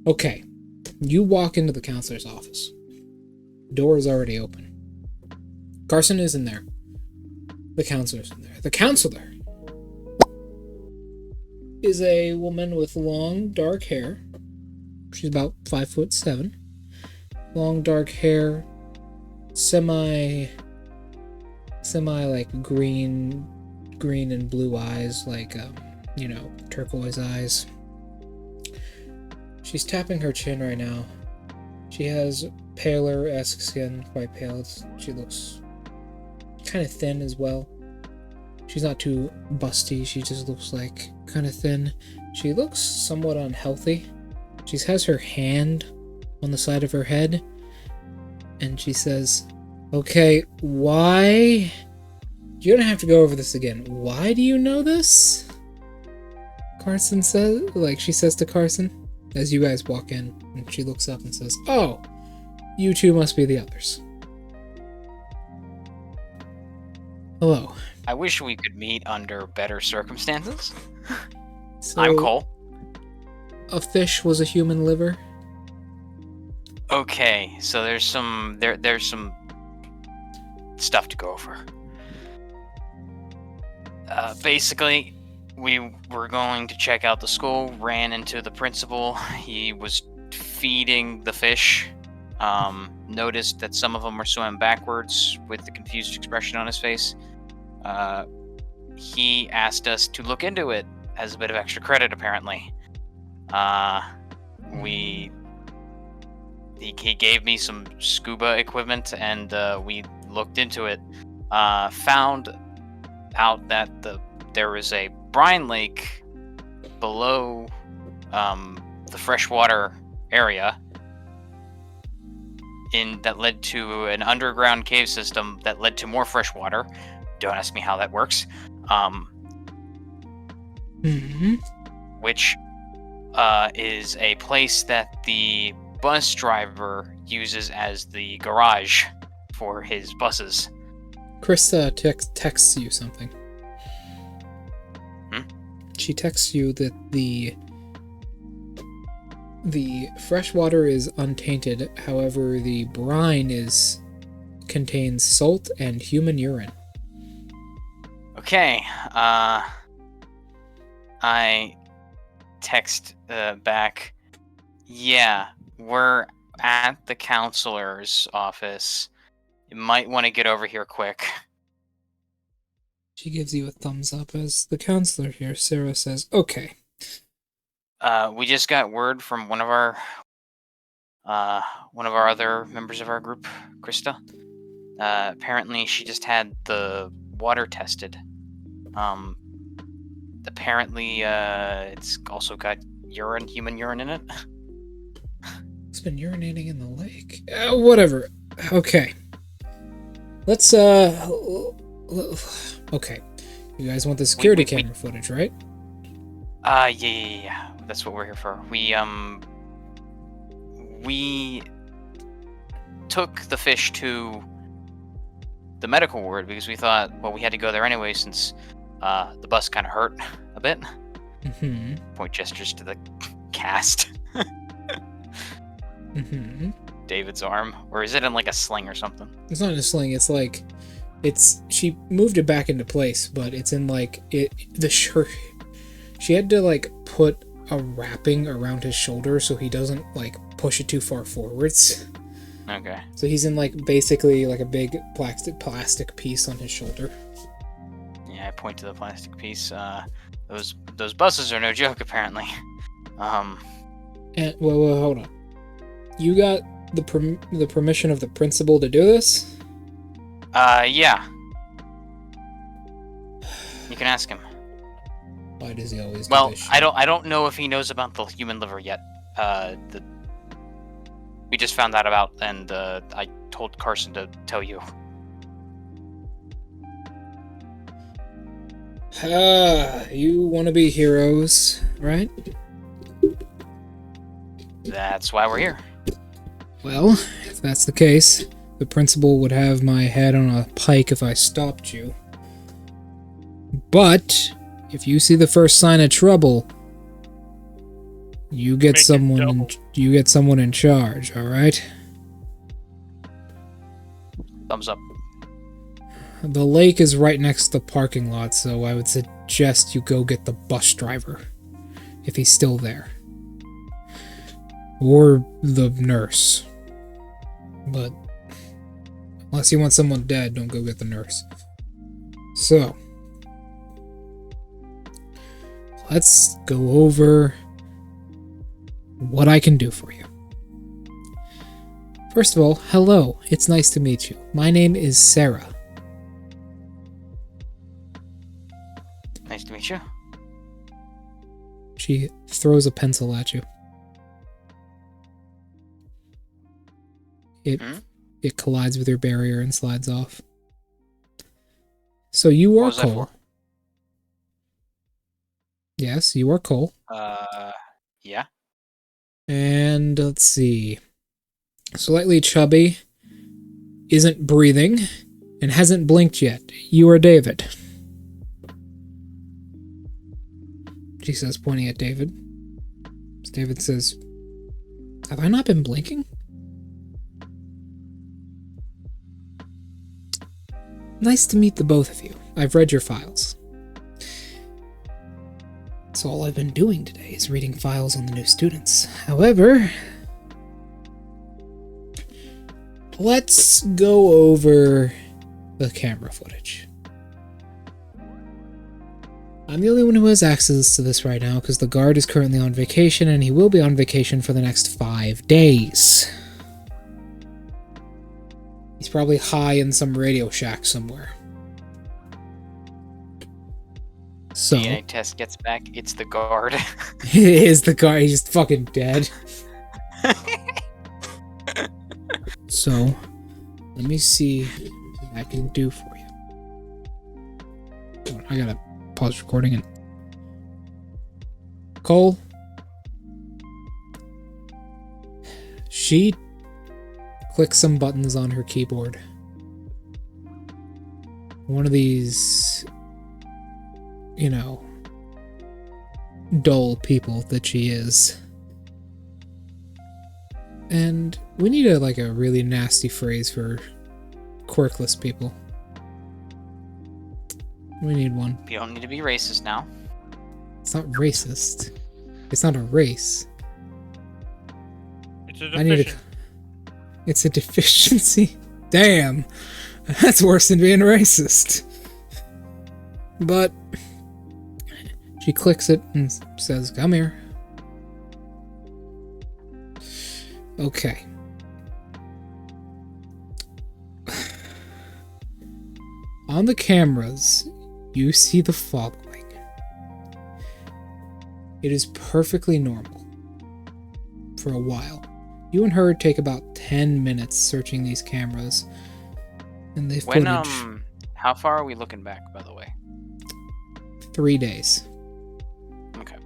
Okay. You walk into the counselor's office. Door is already open. Carson is in there. The counselor's in there. The counselor is a woman with long, dark hair. She's about 5'7". Long, dark hair. Semi like green and blue eyes, like, turquoise eyes. She's tapping her chin right now. She has paler-esque skin, quite pale. She looks kind of thin as well. She's not too busty, she just looks like kind of thin. She looks somewhat unhealthy. She has her hand on the side of her head, and she says, "Okay, why? You're gonna have to go over this again. Why do you know this?" Carson says, she says to Carson, as you guys walk in, and she looks up and says, "Oh, you two must be the others. Hello." I wish we could meet under better circumstances. So, I'm Cole. a fish was a human liver? Okay, so there's some stuff to go over. Basically, we were going to check out the school, ran into the principal. He was feeding the fish. Noticed that some of them were swimming backwards with the confused expression on his face. He asked us to look into it as a bit of extra credit, apparently. He gave me some scuba equipment, and we looked into it. Found out that there was a brine lake below the freshwater area that led to an underground cave system that led to more fresh water. Don't ask me how that works. Which is a place that the bus driver uses as the garage for his buses. Krista texts you something. She texts you that the fresh water is untainted, however the brine contains salt and human urine. Okay, I text back, yeah, we're at the counselor's office. You might want to get over here quick. She gives you a thumbs up as the counselor here, Sarah, says, "Okay." We just got word from one of our other members of our group, Krista. Apparently she just had the water tested. Apparently, it's also got human urine in it. It's been urinating in the lake. Whatever. Okay. Let's, okay. You guys want the security camera footage, right? Yeah. That's what we're here for. We took the fish to the medical ward because we thought, well, we had to go there anyway since the bus kind of hurt a bit. Point gestures to the cast. David's arm. Or is it in like a sling or something? It's not in a sling. It's like, she moved it back into place, but it's in like, the shirt. She had to like put a wrapping around his shoulder so he doesn't like push it too far forwards. Okay. So he's in like basically like a big plastic piece on his shoulder. Yeah, I point to the plastic piece. Those buses are no joke, apparently. And well, hold on. You got the permission of the principal to do this? Yeah. You can ask him. Why does he always do Well, this shit? I don't know if he knows about the human liver yet. We just found that out, and I told Carson to tell you. You want to be heroes, right? That's why we're here. Well, if that's the case, the principal would have my head on a pike if I stopped you. But if you see the first sign of trouble, You get Make it someone. double. You get someone in charge. All right. Thumbs up. The lake is right next to the parking lot, so I would suggest you go get the bus driver, if he's still there, or the nurse. But unless you want someone dead, don't go get the nurse. So, let's go over what I can do for you. First of all, hello. It's nice to meet you. My name is Sarah. Nice to meet you. She throws a pencil at you. It collides with your barrier and slides off. So you are What was that Cole. for? Yes, you are Cole. Yeah. And let's see. Slightly chubby, isn't breathing, and hasn't blinked yet. You are David. She says, pointing at David. David says, have I not been blinking? Nice to meet the both of you. I've read your files. That's all I've been doing today, is reading files on the new students. However, let's go over the camera footage. I'm the only one who has access to this right now because the guard is currently on vacation and he will be on vacation for the next 5 days. He's probably high in some Radio Shack somewhere. So, DNA test gets back. It's the guard. it is the guard. He's just fucking dead. So, let me see what I can do for you. Hold on, I gotta pause recording and... Cole? She clicks some buttons on her keyboard. One of these, you know, dull people that she is. And we need a really nasty phrase for quirkless people. We need one. You don't need to be racist now. It's not racist. It's not a race. It's a I need deficient. It's a deficiency. Damn. That's worse than being racist. But she clicks it and says, come here. Okay. On the cameras, you see the following. It is perfectly normal. For a while. You and her take about 10 minutes searching these cameras. And the When footage... how far are we looking back, by the way? 3 days. Okay.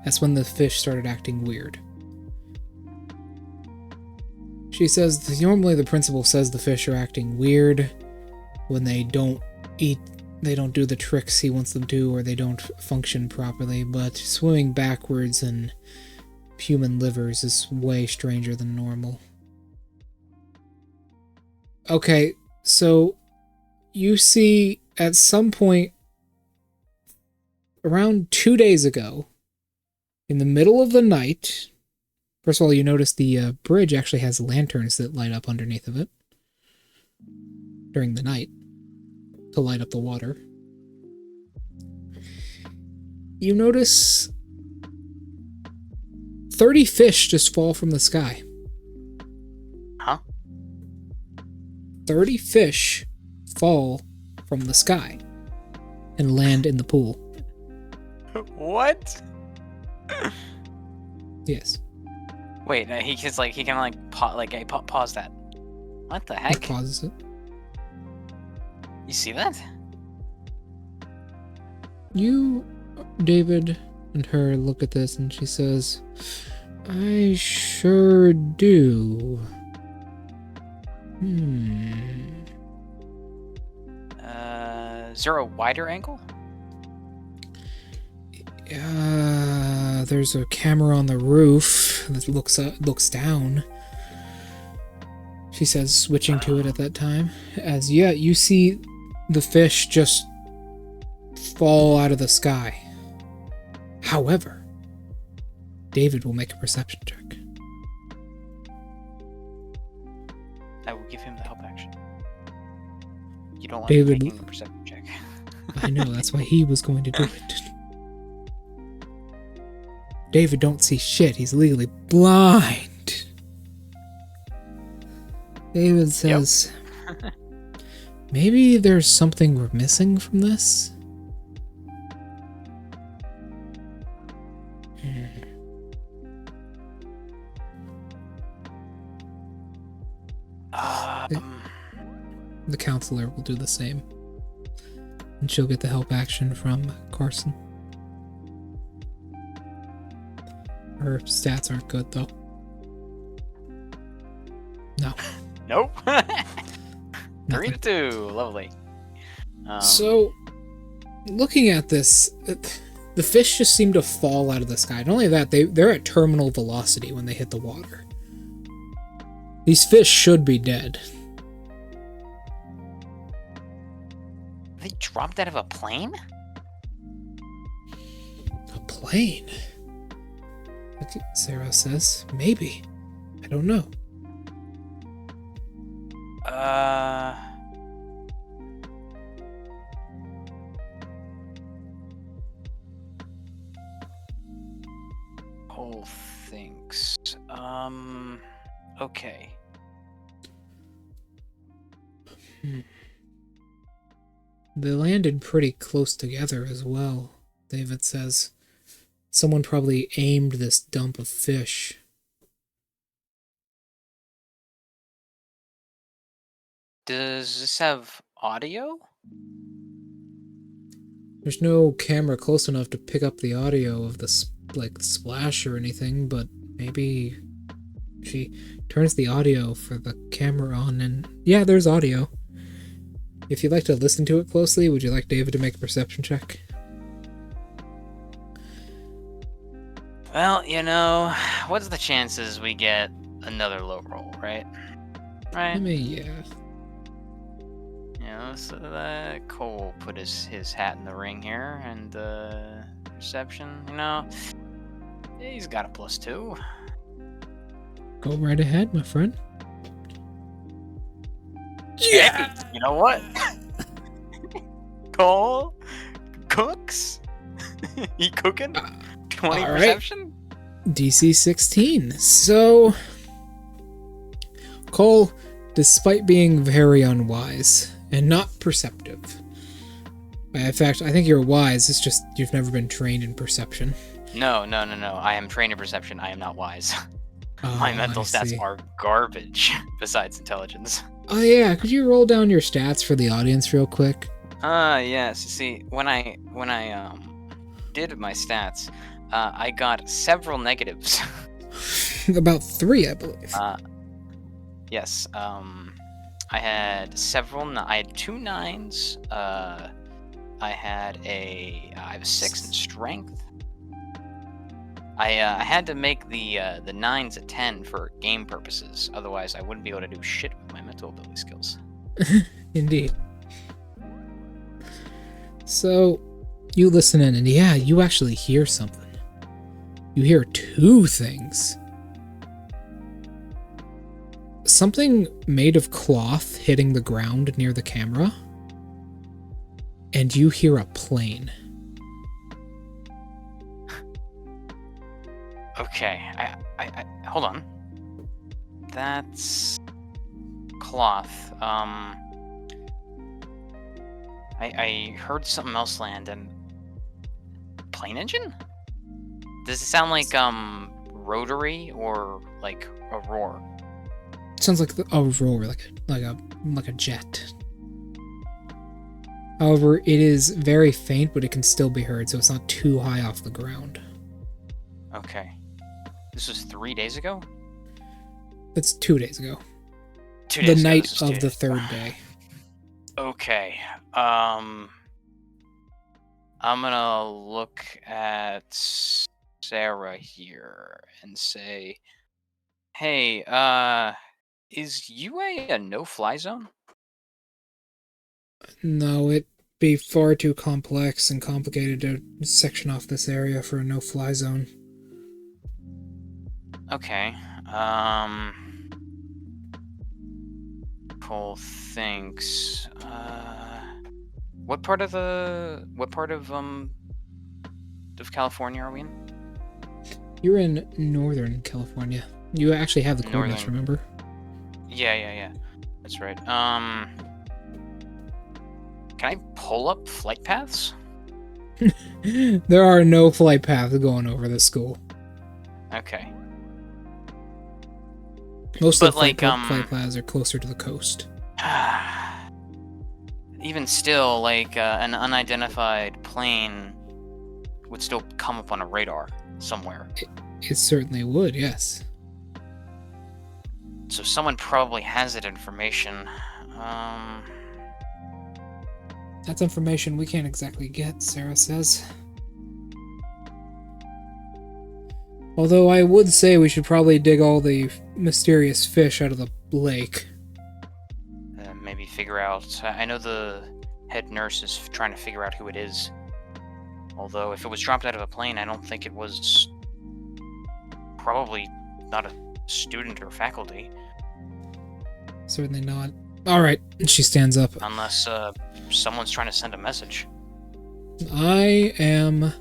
That's when the fish started acting weird. She says that normally the principal says the fish are acting weird when they don't eat, they don't do the tricks he wants them to, or they don't function properly, but swimming backwards in human livers is way stranger than normal. Okay, so you see at some point around 2 days ago, in the middle of the night, first of all, you notice the bridge actually has lanterns that light up underneath of it during the night to light up the water. You notice 30 fish just fall from the sky. Huh? 30 fish fall from the sky and land in the pool. What? Yes. Wait, he can pause that. What the It heck? pauses it. You see that? You, David, and her look at this and she says, I sure do. Is there a wider angle? There's a camera on the roof that looks down. She says, switching to it at that time. As you see the fish just fall out of the sky. However, David will make a perception check. I will give him the help action. You don't want David, me making a perception check. I know, that's why he was going to do it. David don't see shit. He's legally blind. David says, yep. Maybe there's something we're missing from this? The counselor will do the same. And she'll get the help action from Carson. Her stats aren't good, though. No. Nope. 3-2. Lovely. So, looking at this, the fish just seem to fall out of the sky. Not only that, they're at terminal velocity when they hit the water. These fish should be dead. They dropped out of a plane? A plane? Sarah says. Maybe. I don't know. Cole thinks. Okay. They landed pretty close together as well, David says. Someone probably aimed this dump of fish. Does this have audio? There's no camera close enough to pick up the audio of the splash or anything, but maybe she turns the audio for the camera on and yeah, there's audio. If you'd like to listen to it closely, would you like David to make a perception check? Well, you know, what's the chances we get another low roll, right? Right? I mean, yeah. You know, so Cole put his hat in the ring here, and perception, you know, he's got a +2. Go right ahead, my friend. Yeah! Hey, you know what? Cole cooks? He cooking? 20 all right. perception? DC 16. So, Cole, despite being very unwise and not perceptive, in fact, I think you're wise, it's just you've never been trained in perception. No. I am trained in perception. I am not wise. Oh, My mental stats are garbage, besides intelligence. Oh yeah, could you roll down your stats for the audience real quick? Yes. You see, when I did my stats, I got several negatives. About 3, I believe. Yes. I had several. I had 2 9s. I have a 6 in strength. I had to make the 9s a 10 for game purposes. Otherwise, I wouldn't be able to do shit with my mental ability skills. Indeed. So, you listen in, and yeah, you actually hear something. You hear 2 things. Something made of cloth hitting the ground near the camera, and you hear a plane. Okay, I hold on. That's cloth. I heard something else land and plane engine? Does it sound like rotary or like a roar? It sounds like a roar, like a jet. However, it is very faint, but it can still be heard, so it's not too high off the ground. Okay. This was 3 days ago? It's 2 days ago. 2 days the ago. night of the 3rd day. Okay. I'm gonna look at Sarah here and say, hey, is UA a no-fly zone? No, it'd be far too complex and complicated to section off this area for a no-fly zone. Okay. Cole thinks. What part of California are we in? You're in Northern California. You actually have the coordinates, Northern. remember? Yeah. That's right. Can I pull up flight paths? There are no flight paths going over the school. Okay. Most of the But, flight paths are closer to the coast. Even still, an unidentified plane would still come up on a radar somewhere. It certainly would, yes. So someone probably has that information. That's information we can't exactly get, Sarah says. Although I would say we should probably dig all the mysterious fish out of the lake. Maybe figure out... I know the head nurse is trying to figure out who it is. Although, if it was dropped out of a plane, I don't think it was... probably not a student or faculty. Certainly not. Alright, she stands up. Unless, someone's trying to send a message. I am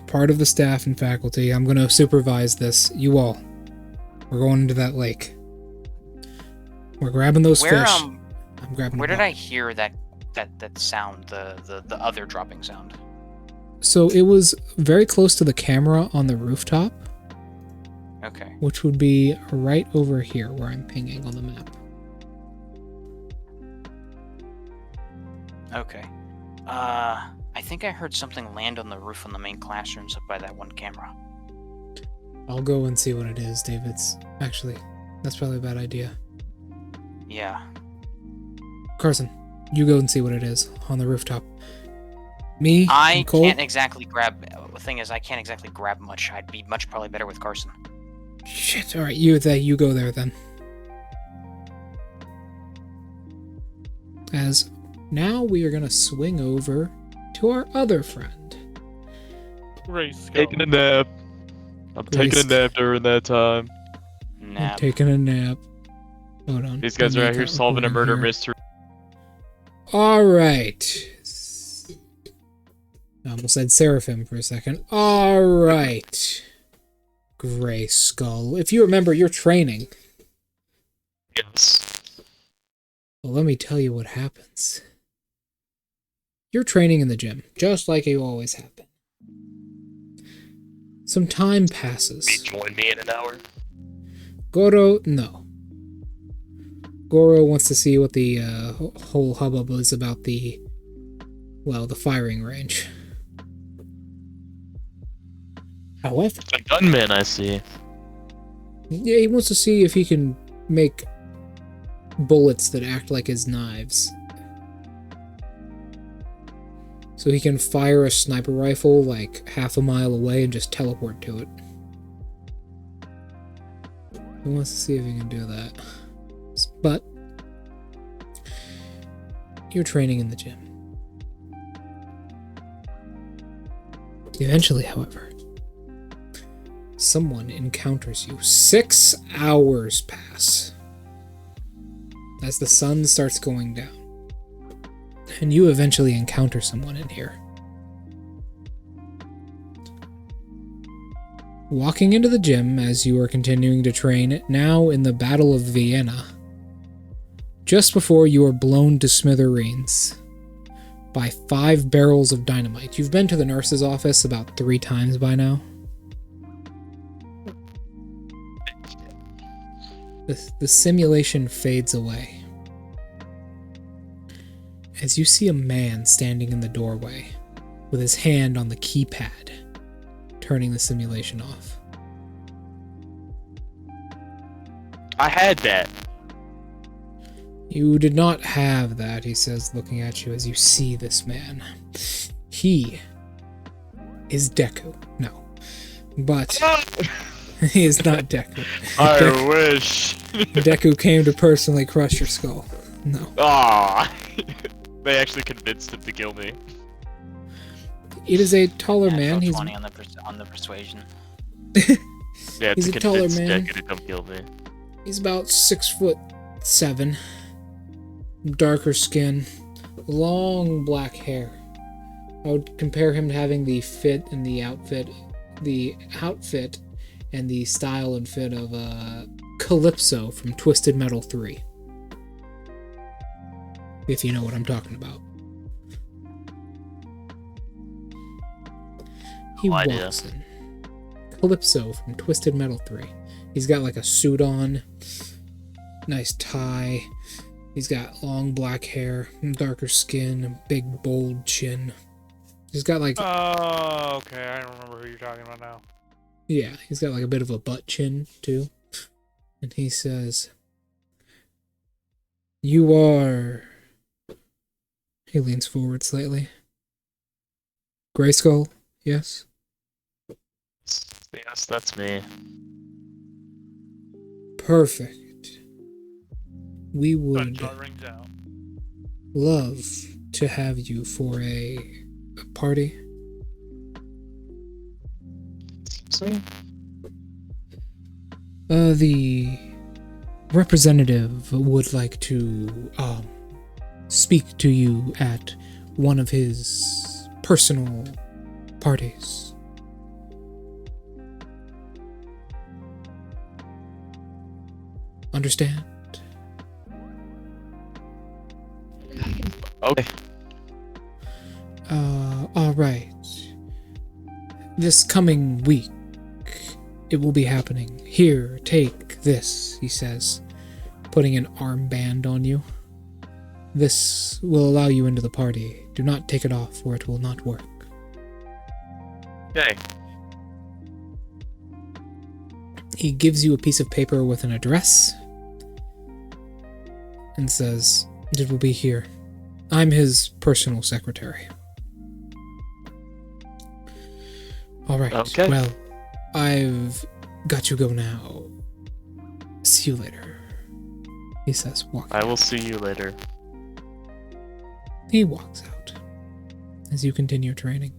part of the staff and faculty. I'm going to supervise this. You all. We're going into that lake. We're grabbing those fish. I'm grabbing Where them did up. I hear that sound, the other dropping sound? So it was very close to the camera on the rooftop. Okay. Which would be right over here where I'm pinging on the map. Okay. I think I heard something land on the roof on the main classrooms up by that one camera. I'll go and see what it is, David's. Actually, that's probably a bad idea. Yeah. Carson, you go and see what it is on the rooftop. Me, I Cole? can't exactly grab... The thing is, I can't exactly grab much. I'd be much probably better with Carson. Shit, alright, you go there then. As now we are going to swing over to our other friend. Taking a nap. I'm taking a nap during that time. Nap. I'm taking a nap. Hold on. These guys are out here solving a murder mystery. Alright. I almost said Seraphim for a second. Alright. Gray Skull. If you remember your training. Yes. Well, let me tell you what happens. You're training in the gym, just like you always have been. Some time passes. Join me in an hour. Goro, no. Goro wants to see what the whole hubbub is about the firing range. However, A gunman, I see. yeah, he wants to see if he can make bullets that act like his knives. So he can fire a sniper rifle like half a mile away and just teleport to it. He wants to see if he can do that. But you're training in the gym. Eventually, however, someone encounters you. 6 hours pass as the sun starts going down. And you eventually encounter someone in here. Walking into the gym as you are continuing to train, now in the Battle of Vienna, just before you are blown to smithereens by 5 barrels of dynamite. You've been to the nurse's office about 3 times by now. The simulation fades away as you see a man standing in the doorway with his hand on the keypad, turning the simulation off. I had that. You did not have that, he says, looking at you as you see this man. He is Deku. No. But he is not Deku. I wish. Deku came to personally crush your skull. No. Ah, they actually convinced him to kill me. It is a taller man. Natural He's 20 on the persuasion. Yeah, He's to a taller convince man. Deku to come kill me. He's about 6'7", darker skin, long black hair. I would compare him to having the fit and the outfit and the style and fit of Calypso from Twisted Metal 3. If you know what I'm talking about. He No idea. walks in. Calypso from Twisted Metal 3. He's got like a suit on, nice tie. He's got long black hair, darker skin, a big bold chin. He's got like Oh, okay. I don't remember who you're talking about now. yeah, he's got like a bit of a butt chin too. And he says, "You are." He leans forward slightly. Grayskull, yes. Yes, that's me. Perfect. We would Gunshot rings out. love to have you for a party. The representative would like to speak to you at one of his personal parties. Understand? Okay. All right. This coming week, it will be happening. Here, take this, he says, putting an armband on you. This will allow you into the party. Do not take it off, or it will not work. Okay. He gives you a piece of paper with an address and says, it will be here. I'm his personal secretary. All right. Okay. Well, I've got to go now. See you later, he says, walking. I will see you later. He walks out as you continue training.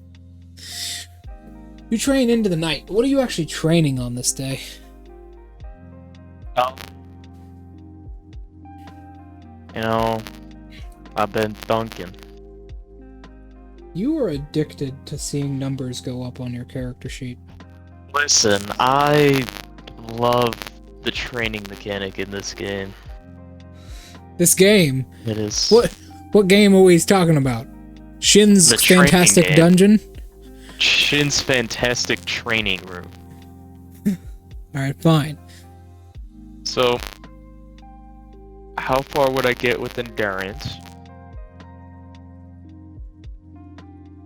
You train into the night. What are you actually training on this day? You know, I've been dunking. You are addicted to seeing numbers go up on your character sheet. Listen, I love the training mechanic in this game. This game? It is. What game are we talking about? Shin's The training Fantastic game. Dungeon? Shin's fantastic training room. Alright, fine. So, how far would I get with endurance?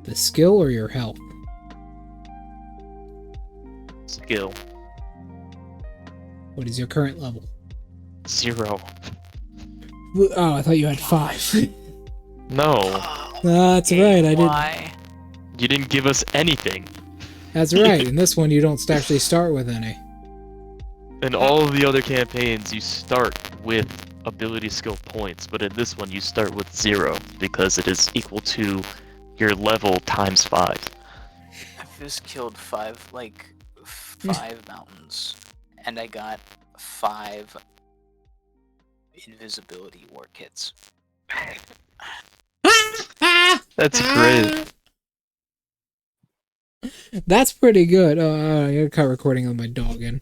The skill or your health? Skill. What is your current level? 0. Oh, I thought you had 5. No, That's right, I did. Why? you didn't give us anything. That's right, in this one you don't actually start with any. In all of the other campaigns, you start with ability skill points, but in this one, you start with 0 because it is equal to your level times 5. I've just killed 5 mountains, and I got 5 invisibility war kits. That's great. That's pretty good. I gotta cut recording with my dog in.